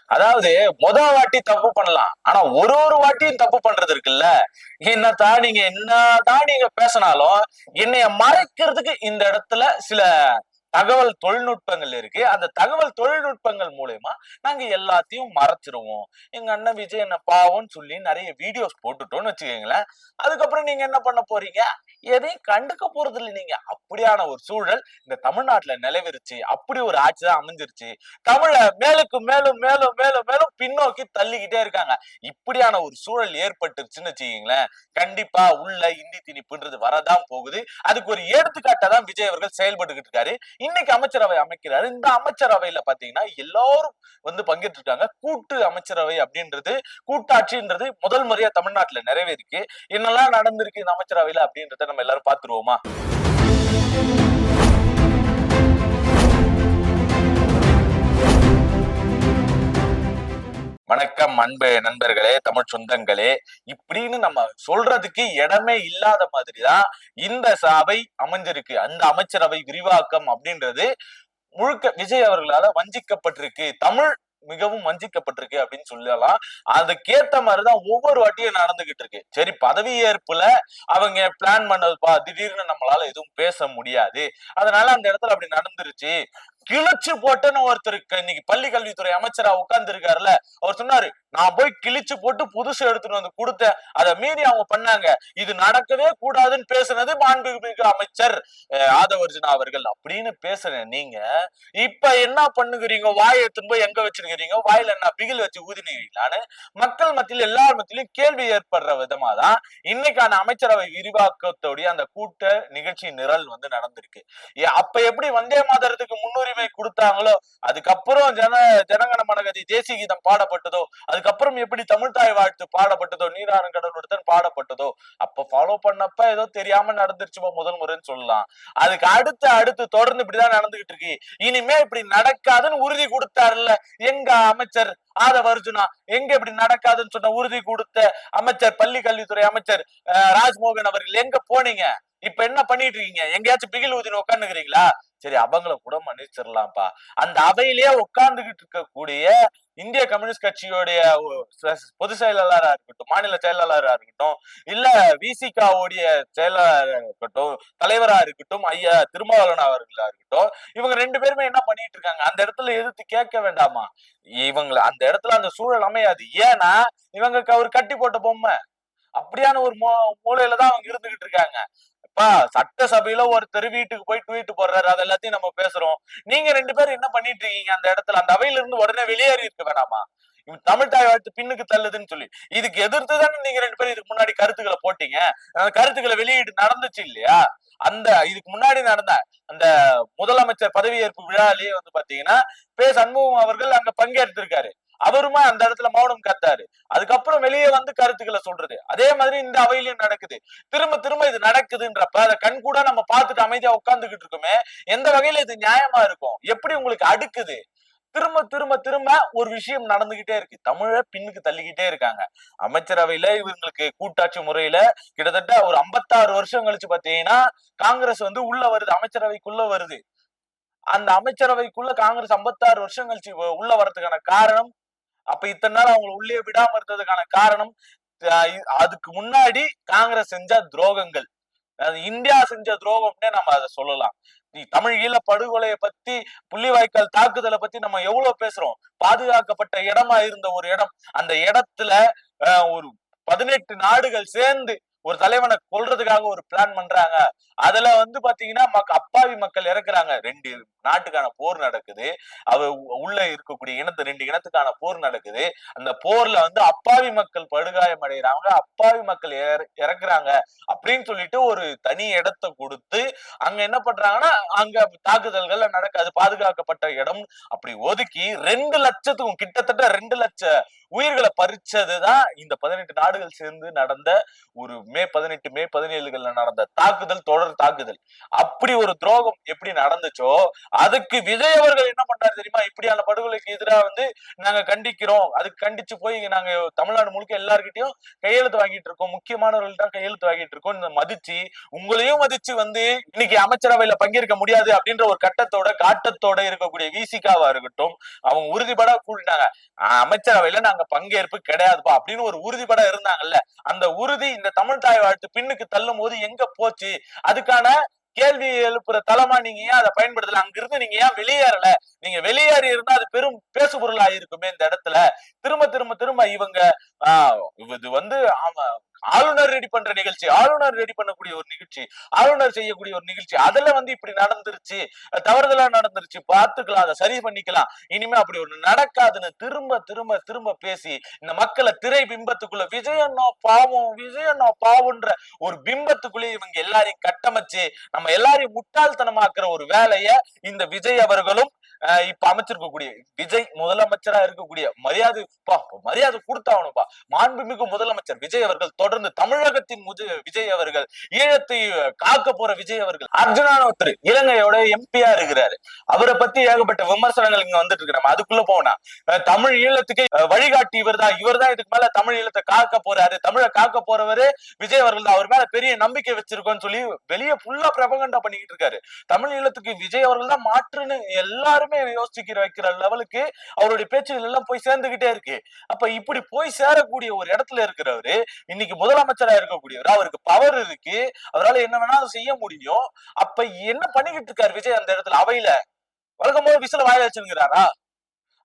அதாவது வாட்டி தப்பு பண்ணலாம். ஆனா ஒரு வாட்டியும் தப்பு பண்றது இருக்குல்ல. என்னதான் நீங்க பேசினாலும் என்னைய மறைக்கிறதுக்கு இந்த இடத்துல சில தகவல் தொழில்நுட்பங்கள் இருக்கு. அந்த தகவல் தொழில்நுட்பங்கள் மூலியமா நாங்க எல்லாத்தையும் மறைச்சிருவோம். எங்க அண்ணன் விஜய் என்ன பாவம்னு சொல்லி நிறைய வீடியோஸ் போட்டுட்டோம்னு வச்சுக்கீங்களேன். அதுக்கப்புறம் நீங்க என்ன பண்ண போறீங்க? எதையும் கண்டுக்க போறது இல்லை நீங்க. அப்படியான ஒரு சூழல் இந்த தமிழ்நாட்டுல நிலவிருச்சு. அப்படி ஒரு ஆட்சி தான் அமைஞ்சிருச்சு. தமிழ மேலுக்கு மேலும் மேலும் மேலும் மேலும் பின்னோக்கி தள்ளிக்கிட்டே இருக்காங்க. இப்படியான ஒரு சூழல் ஏற்பட்டுருச்சுன்னு வச்சுக்கீங்களேன். கண்டிப்பா உள்ள இந்தி திணிப்புன்றது வரதான் போகுது. அதுக்கு ஒரு எடுத்துக்காட்டா தான் விஜய் அவர்கள் செயல்பட்டுக்கிட்டு இருக்காரு. இன்னைக்கு அமைச்சரவை அமைக்கிறாரு. இந்த அமைச்சரவையில பாத்தீங்கன்னா எல்லாரும் வந்து பங்கேற்று இருக்காங்க. கூட்டு அமைச்சரவை அப்படின்றது, கூட்டாட்சின்றது முதல் முறையா தமிழ்நாட்டுல நிறைவேறிருக்கு. என்னெல்லாம் நடந்திருக்கு இந்த அமைச்சரவையில அப்படின்றத நம்ம எல்லாரும் பாத்துருவோமா? வணக்கம் அன்பு நண்பர்களே, தமிழ் சொந்தங்களே. இப்படின்னு நம்ம சொல்றதுக்கு இடமே இல்லாத மாதிரிதான் இந்த சபை அமைஞ்சிருக்கு. அந்த அமைச்சரவை விரிவாக்கம் அப்படின்றது முழுக்க விஜய் அவர்களால வஞ்சிக்கப்பட்டிருக்கு. தமிழ் மிகவும் வஞ்சிக்கப்பட்டிருக்கு அப்படின்னு சொல்லலாம். அதுக்கேத்த மாதிரிதான் ஒவ்வொரு வாட்டியும் நடந்துகிட்டு இருக்கு. சரி, பதவி ஏற்புல அவங்க பிளான் பண்ணதுப்பா, திடீர்னு நம்மளால எதுவும் பேச முடியாது. அதனால அந்த இடத்துல அப்படி நடந்துருச்சு. கிழிச்சு போட்டுன்னு ஒருத்தருக்கு இன்னைக்கு பள்ளி கல்வித்துறை அமைச்சரா உட்கார்ந்து இருக்காருல்ல, அவர் சொன்னாரு, நான் போய் கிழிச்சு போட்டு புதுசு எடுத்துட்டு வந்து கொடுத்தேன். அதை மீறி அவங்க பண்ணாங்க. இது நடக்கவே கூடாதுன்னு பேசுனது மாண்புமிகு அமைச்சர் ஆதவர்ஜுனா அவர்கள் அப்படின்னு பேசுறேன். நீங்க இப்ப என்ன பண்ணுகிறீங்க? வாயை எடுத்துன்னு போய் எங்க வச்சிருக்கிறீங்க? வாயில என்ன பிகில் வச்சு ஊதினீங்களான்னு மக்கள் மத்தியில எல்லார் மத்தியிலும் கேள்வி ஏற்படுற விதமா தான் இன்னைக்கான அமைச்சரவை விரிவாக்கத்தோடைய அந்த கூட்ட நிகழ்ச்சி நிரல் வந்து நடந்திருக்கு. அப்ப எப்படி வந்தே மாதரத்துக்கு முன்னுரிமை கொடுத்தாங்களோ, அதுக்கப்புறம் ஜனகண மனகதி தேசிய கீதம் பாடப்பட்டதோ, அதுக்கப்புறம் எப்படி தமிழ் தாய் வாழ்த்து பாடப்பட்டதோ, நீராறும் கடலுடன் பாடப்பட்டதோ, அப்ப ஃபாலோ பண்ணப்ப ஏதோ தெரியாம நடந்துருச்சுப்பா முதல் முறைன்னு சொல்லலாம். அதுக்கு அடுத்து தொடர்ந்து இப்படிதான் நடந்துகிட்டு இருக்கு. இனிமே இப்படி நடக்காதுன்னு உறுதி கொடுத்தாருல்ல எங்க அமைச்சர் ஆதவர்ஜுனா, எங்க இப்படி நடக்காதுன்னு சொன்ன உறுதி கொடுத்த அமைச்சர் பள்ளி கல்வித்துறை அமைச்சர் ராஜ்மோகன் அவர்கள் எங்க போனீங்க? இப்ப என்ன பண்ணிட்டு இருக்கீங்க? எங்கேயாச்சும் பிகில் ஊதின்னு உட்காந்துக்கிறீங்களா? சரி, அவங்கள கூட மன்னிச்சிடலாம்ப்பா. அந்த அவையிலேயே உட்கார்ந்துகிட்டு இருக்கக்கூடிய இந்திய கம்யூனிஸ்ட் கட்சியோடைய பொதுச் செயலாளரா இருக்கட்டும், மாநில செயலாளரா இருக்கட்டும், இல்ல விசிகாவுடைய செயலாளராக இருக்கட்டும், தலைவரா இருக்கட்டும், ஐயா திருமாவளவன் அவர்களா இருக்கட்டும், இவங்க ரெண்டு பேருமே என்ன பண்ணிட்டு இருக்காங்க? அந்த இடத்துல எதிர்த்து கேட்க வேண்டாமா? இவங்க அந்த இடத்துல அந்த சூழல் அமையாது. ஏன்னா இவங்க ஒரு கட்டி போட்ட பொம்மை. அப்படியான ஒரு மூலையில தான் அவங்க இருந்துகிட்டு இருக்காங்க. சட்டசபையில ஒருத்தர் வீட்டுக்கு போய் ட்வீட் போடுறாரு, அது எல்லாத்தையும் நம்ம பேசுறோம். நீங்க ரெண்டு பேரும் என்ன பண்ணிட்டு இருக்கீங்க அந்த இடத்துல? அந்த அவையில இருந்து உடனே வெளியேறி இருக்க வேணாமா? தமிழ் தாய் வாழ்த்து பின்னுக்கு தள்ளுதுன்னு சொல்லி இதுக்கு எதிர்த்து தானே நீங்க ரெண்டு பேரும் இதுக்கு முன்னாடி கருத்துக்களை போட்டீங்க. அந்த கருத்துக்களை வெளியீடு நடந்துச்சு இல்லையா? அந்த இதுக்கு முன்னாடி நடந்த அந்த முதலமைச்சர் பதவியேற்பு விழாலேயே வந்து பாத்தீங்கன்னா சண்முகம் அவர்கள் அங்க பங்கேற்றிருக்காரு. அவருமா அந்த இடத்துல மௌனம் காத்தாரு. அதுக்கப்புறம் வெளியே வந்து கருத்துக்களை சொல்றது. அதே மாதிரி இந்த அவையிலும் நடக்குது. திரும்ப திரும்ப இது நடக்குதுன்றப்ப அதை கண் கூட நம்ம பார்த்துட்டு அமைதியா உட்கார்ந்துகிட்டு இருக்குமே, எந்த வகையில இது நியாயமா இருக்கும்? எப்படி உங்களுக்கு அடுக்குது? திரும்ப திரும்ப திரும்ப ஒரு விஷயம் நடந்துகிட்டே இருக்கு. தமிழ பின்னுக்கு தள்ளிக்கிட்டே இருக்காங்க. அமைச்சரவையில இவங்களுக்கு கூட்டாட்சி முறையில கிட்டத்தட்ட ஒரு 56 வருஷம் கழிச்சு பாத்தீங்கன்னா காங்கிரஸ் வந்து உள்ள வருது, அமைச்சரவைக்குள்ள வருது. அந்த அமைச்சரவைக்குள்ள காங்கிரஸ் 56 வருஷம் கழிச்சு உள்ள வர்றதுக்கான காரணம், அப்ப இத்தனை நாள் அவங்களை உள்ளே விடாம இருந்ததுக்கான காரணம், அதுக்கு முன்னாடி காங்கிரஸ் செஞ்ச துரோகங்கள், இந்தியா செஞ்ச துரோகம்னே நம்ம அதை சொல்லலாம். தமிழ் ஈழ படுகொலையை பத்தி, புள்ளிவாய்க்கால் தாக்குதலை பத்தி நம்ம எவ்வளவு பேசுறோம். பாதுகாக்கப்பட்ட இடமா இருந்த ஒரு இடம், அந்த இடத்துல ஒரு 18 நாடுகள் சேர்ந்து ஒரு தலைவனை கொல்றதுக்காக ஒரு பிளான் பண்றாங்க. அதுல வந்து பாத்தீங்கன்னா அப்பாவி மக்கள் இறக்குறாங்க. 2 நாட்டுக்கான போர் நடக்குது. உள்ள இருக்கக்கூடிய ரெண்டு இனத்துக்கான போர் நடக்குது. அந்த போர்ல வந்து அப்பாவி மக்கள் படுகாயம் அடைகிறாங்க, அப்பாவி மக்கள் இறக்குறாங்க அப்படின்னு சொல்லிட்டு ஒரு தனி இடத்தை கொடுத்து அங்க என்ன பண்றாங்கன்னா அங்க தாக்குதல்கள் நடக்காது, பாதுகாக்கப்பட்ட இடம் அப்படி ஒதுக்கி 2 லட்சத்துக்கும் கிட்டத்தட்ட 2 லட்சம் உயிர்களை பறிச்சதுதான் இந்த 18 நாடுகள் சேர்ந்து நடந்த ஒரு மே 17 நடந்த தாக்குதல், தொடர் தாக்குதல். அப்படி ஒரு துரோகம் எப்படி நடந்துச்சோ அதுக்கு விஜய் அவர்கள் என்ன பண்றாரு தெரியுமா? இப்படியான படுகொலைக்கு எதிராக நாங்க கண்டிக்கிறோம், அதுக்கு கண்டிச்சு போய் நாங்க தமிழ்நாடு முழுக்க எல்லார்கிட்டயும் கையெழுத்து வாங்கிட்டு இருக்கோம், முக்கியமானவர்கள் தான் கையெழுத்து வாங்கிட்டு இருக்கோம், மதிச்சு உங்களையும் மதிச்சு இன்னைக்கு அமைச்சரவையில பங்கேற்க முடியாது அப்படின்ற ஒரு கட்டத்தோட காட்டத்தோட இருக்கக்கூடிய விசிகாவா இருக்கட்டும், அவங்க உறுதிபட கூட்டிட்டாங்க, அமைச்சரவையில நாங்க பங்கேற்பு கிடையாதுப்பா அப்படின்னு ஒரு உறுதிபட இருந்தாங்கல்ல. அந்த உறுதி இந்த தமிழ் தாய் வாழ்த்து பின்னுக்கு தள்ளும் போது எங்க போச்சு? அதுக்கான கேள்வி எழுப்புற தளமா நீங்க ஏன் அதை பயன்படுத்தல? அங்கிருந்து நீங்க ஏன் வெளியேறல? நீங்க வெளியேறி இருந்தா அது பெரும் பேசு பொருளா இருக்குமே இந்த இடத்துல. திரும்ப திரும்ப திரும்ப இவங்க இது ஆளுநர் ரெடி பண்ற நிகழ்ச்சி, ஆளுநர் ரெடி பண்ணக்கூடிய ஒரு நிகழ்ச்சி, ஆளுநர் செய்யக்கூடிய ஒரு நிகழ்ச்சி, அதுல இப்படி நடந்துருச்சு, தவறுதலா நடந்துருச்சு, பார்த்துக்கலாம், அதை சரி பண்ணிக்கலாம், இனிமே அப்படி ஒண்ணு நடக்காதுன்னு திரும்ப திரும்ப திரும்ப பேசி இந்த மக்களை திரை பிம்பத்துக்குள்ள விஜயண்ணா பாவம், விஜயண்ணா பாவம்ன்ற ஒரு பிம்பத்துக்குள்ளே இவங்க எல்லாரையும் கட்டமைச்சு நம்ம எல்லாரையும் முட்டாள்தனமாக்குற ஒரு வேலைய இந்த விஜய் அவர்களும் இப்ப அமைச்சிருக்கக்கூடிய விஜய் முதலமைச்சரா இருக்கக்கூடிய மரியாதை கொடுத்தாவணும்பா. மாண்புமிகு முதலமைச்சர் விஜய் அவர்கள் தொடர்ந்து தமிழகத்தின் விஜய் அவர்கள், ஈழத்தை காக்க போற விஜய் அவர்கள், அர்ஜுனான ஒருத்தர் இலங்கையோட எம்பியா இருக்கிறாரு, அவரை பத்தி ஏகப்பட்ட விமர்சனங்கள் இங்க வந்துட்டு இருக்கு. நம்ம அதுக்குள்ள போனா தமிழ் ஈழத்துக்கு வழிகாட்டி இவர்தான் இதுக்கு மேல தமிழ் ஈழத்தை காக்க போறாரு, தமிழை காக்க போறவரு விஜய் அவர்கள் தான், அவர் மேல பெரிய நம்பிக்கை வச்சிருக்கோம்னு சொல்லி வெளியே ஃபுல்லா பிரபகண்டா பண்ணிக்கிட்டு இருக்காரு. தமிழ் ஈழத்துக்கு விஜய் அவர்கள் தான் மாற்றுன்னு எல்லாருமே யோசிக்கிற வைக்கிற லெவலுக்கு அவருடைய பேச்சுகள் எல்லாம் போய் சேர்ந்துகிட்டே இருக்கு. அப்ப இப்படி போய் சேரக்கூடிய ஒரு இடத்துல இருக்கிறவரு இன்னைக்கு முதலமைச்சரா இருக்கக்கூடியவர், அவருக்கு பவர் இருக்கு, அவரால் என்ன வேணாலும் செய்ய முடியும். அப்ப என்ன பண்ணிக்கிட்டு இருக்காரு விஜய் அந்த இடத்துல? அவையில வழக்கம் போது விசில வாயில வச்சுங்கிறாரா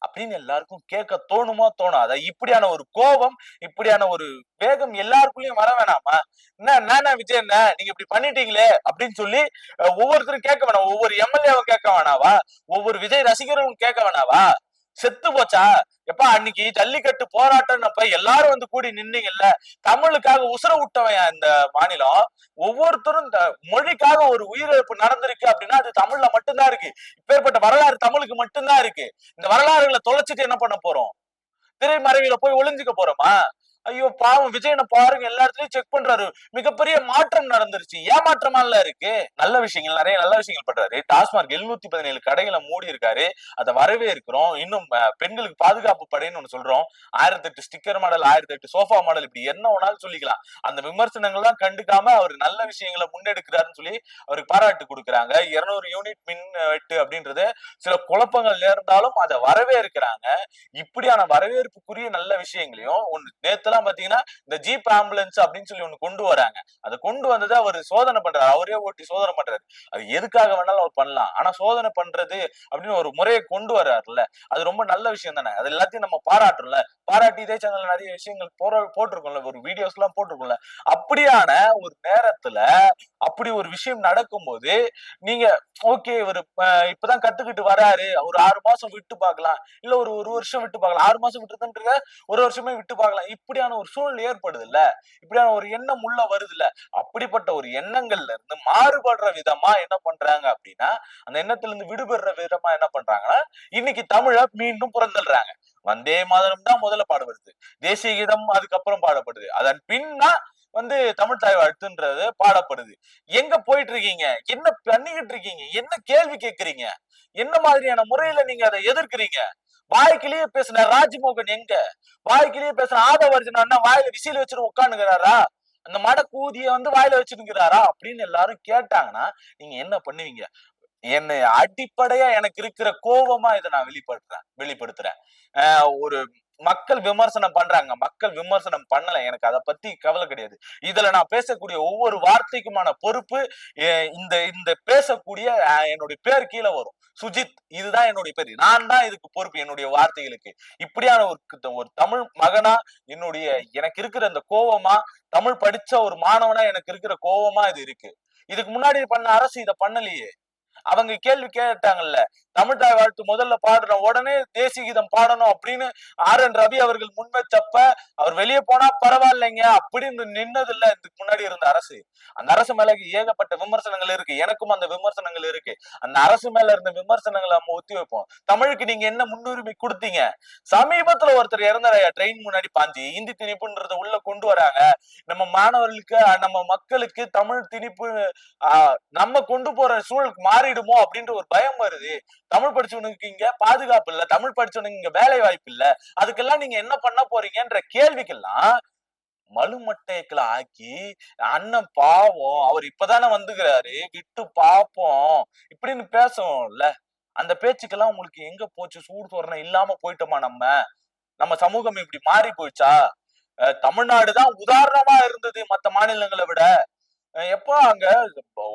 அப்படின்னு எல்லாருக்கும் கேட்க தோணுமோ தோணாத? இப்படியான ஒரு கோபம், இப்படியான ஒரு வேகம் எல்லாருக்குள்ளயும் வர வேணாமா? என்ன விஜய் என்ன நீங்க இப்படி பண்ணிட்டீங்களே அப்படின்னு சொல்லி ஒவ்வொருத்தரும் கேட்க வேணாம், ஒவ்வொரு எம்எல்ஏவும் கேட்க வேணாவா, ஒவ்வொரு விஜய் ரசிகரும் கேட்க வேணாவா? செத்து போச்சா? எப்ப அன்னைக்கு ஜல்லிக்கட்டு போராட்டம் எல்லாரும் கூடி நின்னீங்கல்ல, தமிழுக்காக உசுர விட்டவன் இந்த மாநிலம். ஒவ்வொருத்தரும் இந்த மொழிக்காக ஒரு உயிரிழப்பு நடந்திருக்கு அப்படின்னா அது தமிழ்ல மட்டும்தான் இருக்கு. இப்பேற்பட்ட வரலாறு தமிழுக்கு மட்டும்தான் இருக்கு. இந்த வரலாறுகளை தொலைச்சிட்டு என்ன பண்ண போறோம்? திரைமறைவில போய் ஒளிஞ்சுக்க போறோமா? ஐயோ பாவம் விஜயனை பாருங்க, எல்லா இடத்துலயும் செக் பண்றாரு, மிகப்பெரிய மாற்றம் நடந்துருச்சு. ஏமாற்றமா இருக்கு, நல்ல விஷயங்கள், நிறைய நல்ல விஷயங்கள் பண்றாரு. டாஸ்மார்க் 717 கடைகளை மூடி இருக்காரு, அதை வரவே இருக்கிறோம். இன்னும் பெண்களுக்கு பாதுகாப்பு படைன்னு ஒண்ணு சொல்றோம், 1008 ஸ்டிக்கர் மாடல், 1008 சோஃபா மாடல், இப்படி என்ன வேணாலும் சொல்லிக்கலாம். அந்த விமர்சனங்கள்லாம் கண்டுக்காம அவர் நல்ல விஷயங்களை முன்னெடுக்கிறாருன்னு சொல்லி அவருக்கு பாராட்டு கொடுக்குறாங்க. 200 யூனிட் மின் வெட்டு அப்படின்றது சில குழப்பங்கள் நேர்ந்தாலும் அதை வரவே இருக்கிறாங்க. இப்படியான வரவேற்புக்குரிய நல்ல விஷயங்களையும் ஒண்ணு நேத்து பாத்தீங்கன்னா இந்த ஜீப் ஆம்புலன்ஸ் அப்படின்னு சொல்லி ஒண்ணு கொண்டு வராங்க. அதை கொண்டு வந்தது அவர் சோதனை பண்றாரு, அவரே ஓட்டி சோதனை பண்றாரு. அது எதுக்காக வேணாலும் அவர் பண்ணலாம், ஆனா சோதனை பண்றது அப்படின்னு ஒரு முறையை கொண்டு வர்றாருல்ல, அது ரொம்ப நல்ல விஷயம் தானே. அது எல்லாத்தையும் நம்ம பாராட்டும்ல, பாராட்டி இதே சேனல்ல நிறைய விஷயங்கள் போட்டிருக்கோம்ல, ஒரு வீடியோஸ் எல்லாம் போட்டிருக்கோம்ல. அப்படியான ஒரு நேரத்துல அப்படி ஒரு விஷயம் நடக்கும் போது நீங்க ஓகே இவர் இப்பதான் கத்துக்கிட்டு வராரு, ஒரு 6 மாசம் விட்டு பார்க்கலாம், இல்ல ஒரு வருஷம் விட்டு பார்க்கலாம், 6 மாசம் விட்டுருதுன்ற ஒரு வருஷமே விட்டு பார்க்கலாம், இப்படியான ஒரு சூழ்நிலை ஏற்படுது இல்ல, இப்படியான ஒரு எண்ணம் உள்ள வருது இல்ல. அப்படிப்பட்ட ஒரு எண்ணங்கள்ல இருந்து மாறுபடுற விதமா என்ன பண்றாங்க அப்படின்னா, அந்த எண்ணத்துல இருந்து விடுபடுற விதமா என்ன பண்றாங்கன்னா, இன்னைக்கு தமிழை மீண்டும் புறந்தள்ளுறாங்க. வந்தே மாதரம் தான் முதல்ல பாடப்படுது, தேசிய கீதம் அதுக்கப்புறம் பாடப்படுது, அதன் பின்னா தமிழ் தாய் வாழ்த்துன்றது பாடப்படுது. எங்க போயிட்டு இருக்கீங்க? என்ன பண்ணிக்கிட்டு இருக்கீங்க? என்ன கேள்வி கேட்கறீங்க? என்ன மாதிரியான முறையில நீங்க அதை எதிர்க்கிறீங்க? வாய்க்கிலேயே பேசின ராஜ்மோகன் எங்க? வாய்க்கிலேயே பேசின ஆதவர்ஜனா வாயில விசில் வச்சுட்டு உட்காந்துக்கிறாரா? அந்த மடக்கூதிய வாயில வச்சுருக்கிறாரா அப்படின்னு எல்லாரும் கேட்டாங்கன்னா நீங்க என்ன பண்ணுவீங்க? என்னை அடிப்படையா எனக்கு இருக்கிற கோபமா இதை நான் வெளிப்படுத்துறேன். ஒரு மக்கள் விமர்சனம் பண்றாங்க, மக்கள் விமர்சனம் பண்ணல, எனக்கு அதை பத்தி கவலை கிடையாது. இதுல நான் பேசக்கூடிய ஒவ்வொரு வார்த்தைக்குமான பொறுப்பு இந்த இந்த பேசக்கூடிய என்னுடைய பேர் கீழே வரும், சுஜித், இதுதான் என்னுடைய பேர், நான் தான் இதுக்கு பொறுப்பு என்னுடைய வார்த்தைகளுக்கு. இப்படியான ஒரு தமிழ் மகனா எனக்கு இருக்கிற அந்த கோவமா, தமிழ் படிச்ச ஒரு மாணவனா எனக்கு இருக்கிற கோவமா இது இருக்கு. இதுக்கு முன்னாடி பண்ண அரசு இதை பண்ணலையே. அவங்க கேள்வி கேட்டாங்கல்ல, தமிழ்தாய் வாழ்த்து முதல்ல பாடுற உடனே தேசிய கீதம் பாடணும் அப்படின்னு RN ரவி அவர்கள் முன்வச்சப்ப அவர் வெளியே போனா பரவாயில்லைங்க அப்படின்னு நின்னது இல்ல இதுக்கு முன்னாடி இருந்த அரசு. அந்த அரசு மேல ஏகப்பட்ட விமர்சனங்கள் இருக்கு, எனக்கும் அந்த விமர்சனங்கள் இருக்கு. அந்த அரசு மேல இருந்த விமர்சனங்களை நம்ம ஒத்தி வைப்போம். தமிழுக்கு நீங்க என்ன முன்னுரிமை கொடுத்தீங்க? சமீபத்துல ஒருத்தர் இறந்தாரையா ட்ரெயின் முன்னாடி பாஞ்சி, இந்தி திணிப்புன்றத உள்ள கொண்டு வராங்க. நம்ம மாணவர்களுக்கு நம்ம மக்களுக்கு தமிழ் திணிப்பு நம்ம கொண்டு போற சூழலுக்கு மாறிடுமோ அப்படின்ற ஒரு பயம் வருது. தமிழ் படிச்சவனுக்கு இங்க பாதுகாப்பு இல்ல, தமிழ் படிச்சவனுக்கு இங்க வேலை வாய்ப்பு இல்ல, அதுக்கெல்லாம் நீங்க என்ன பண்ண போறீங்கன்ற கேள்விக்கெல்லாம் மலுமட்டைகளை ஆக்கி அண்ணன் பாவம் அவர் இப்பதானே வந்துக்கிறாரு விட்டு பாப்போம் இப்படின்னு பேசணும்ல. அந்த பேச்சுக்கெல்லாம் உங்களுக்கு எங்க போச்சு? சூடு தோரணம் இல்லாம போயிட்டோமா? நம்ம சமூகம் இப்படி மாறி போயிடுச்சா? தமிழ்நாடுதான் உதாரணமா இருந்தது மத்த மாநிலங்களை விட. எப்போ அங்க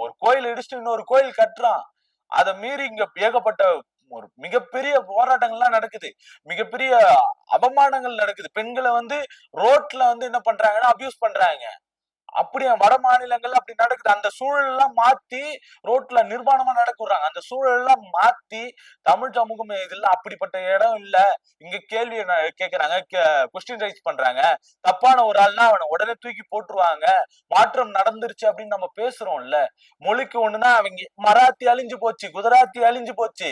ஒரு கோயில் இடிச்சுட்டு இன்னொரு கோயில் கட்டுறான், அதை மீறி இங்க ஏகப்பட்ட ஒரு மிகப்பெரிய போராட்டங்கள்லாம் நடக்குது, மிகப்பெரிய அவமானங்கள் நடக்குது. பெண்களை ரோட்ல என்ன பண்றாங்கன்னா அபியூஸ் பண்றாங்க. அப்படியே வட மாநிலங்கள்ல அப்படி நடக்குது. அந்த சூழல் எல்லாம் மாத்தி ரோட்ல நிர்வாணமா நடக்குறாங்க. அந்த சூழல் எல்லாம் மாத்தி தமிழ் சமூகம் இதுல அப்படிப்பட்ட இடம் இல்ல, இங்க கேள்வி கேக்குறாங்க, கொஸ்டின் ரைஸ் பண்றாங்க. தப்பான ஒரு ஆள்னா அவனை உடனே தூக்கி போட்டுருவாங்க, மாற்றம் நடந்துருச்சு அப்படின்னு நம்ம பேசுறோம்ல. மொழிக்கு ஒண்ணுன்னா அவங்க மராத்தி அழிஞ்சு போச்சு, குஜராத்தி அழிஞ்சு போச்சு.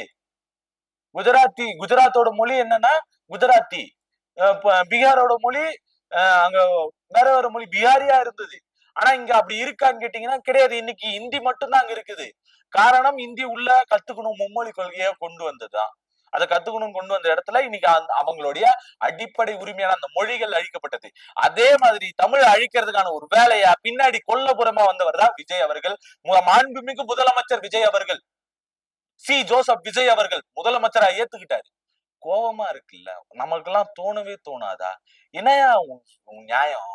குஜராத்தோட மொழி என்னன்னா குஜராத்தி, பீகாரோட மொழி அங்க வேற வேற மொழி பிஹாரியா இருந்தது. ஆனா இங்க அப்படி இருக்கான்னு கேட்டீங்கன்னா கிடையாது. இன்னைக்கு இந்தி மட்டும்தான் அங்க இருக்குது. காரணம் இந்தி உள்ள கத்துக்கணும் மும்மொழி கொள்கையை கொண்டு வந்ததுதான். அதை கத்துக்கணும் கொண்டு வந்த இடத்துல இன்னைக்கு அவங்களுடைய அடிப்படை உரிமையான அந்த மொழிகள் அழிக்கப்பட்டது. அதே மாதிரி தமிழ் அழிக்கிறதுக்கான ஒரு வேலையா பின்னாடி கொல்லப்புறமா வந்தவர் தான் விஜய் அவர்கள், மாண்புமிகு முதலமைச்சர் விஜய் அவர்கள். ஜோசப் விஜய் அவர்கள் முதலமைச்சரா ஏத்துக்கிட்டாரு. கோபமா இருக்குல்ல, நமக்கெல்லாம் தோணவே தோணாதா? என்னையா நியாயம்?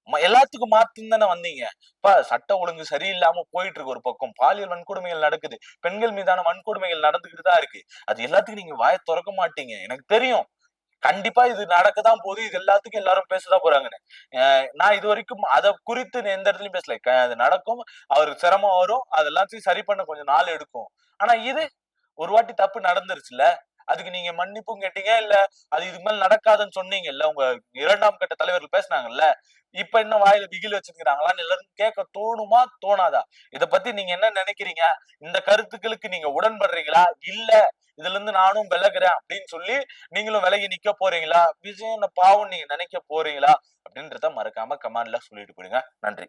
எல்லாத்துக்கும் மாத்துன்னு தானே வந்தீங்க. இப்ப சட்ட ஒழுங்கு சரியில்லாம போயிட்டு இருக்கு, ஒரு பக்கம் பாலியல் வன்கொடுமைகள் நடக்குது, பெண்கள் மீதான வன்கொடுமைகள் நடந்துகிட்டு தான் இருக்கு. அது எல்லாத்துக்கும் நீங்க வாயை திறக்க மாட்டீங்க, எனக்கு தெரியும். கண்டிப்பா இது நடக்கதான் போது, இது எல்லாத்துக்கும் எல்லாரும் பேசதான் போறாங்கன்னு. நான் இது வரைக்கும் அதை குறித்து எந்த இடத்துலயும் பேசல. அது நடக்கும், அவருக்கு சிரமம் வரும், அது எல்லாத்தையும் சரி பண்ண கொஞ்சம் நாள் எடுக்கும். ஆனா இது ஒரு வாட்டி தப்பு நடந்துருச்சுல, அதுக்கு நீங்க மன்னிப்பும் கேட்டீங்க இல்ல, அது இதுக்கு மேல நடக்காதுன்னு சொன்னீங்கல்ல, உங்க 2ஆம் கட்ட தலைவர்கள் பேசினாங்கல்ல. இப்ப என்ன வாயில பிகில் வச்சிருக்கிறாங்களான்னு எல்லாரும் கேட்க தோணுமா தோணாதா? இத பத்தி நீங்க என்ன நினைக்கிறீங்க? இந்த கருத்துக்களுக்கு நீங்க உடன்படுறீங்களா? இல்ல இதுல இருந்து நானும் விலகுறேன் அப்படின்னு சொல்லி நீங்களும் விலகி நிக்க போறீங்களா? விஜய் பாவம் நீங்க நினைக்க போறீங்களா அப்படின்றத மறக்காம கமெண்ட்ல சொல்லிட்டு போடுங்க. நன்றி.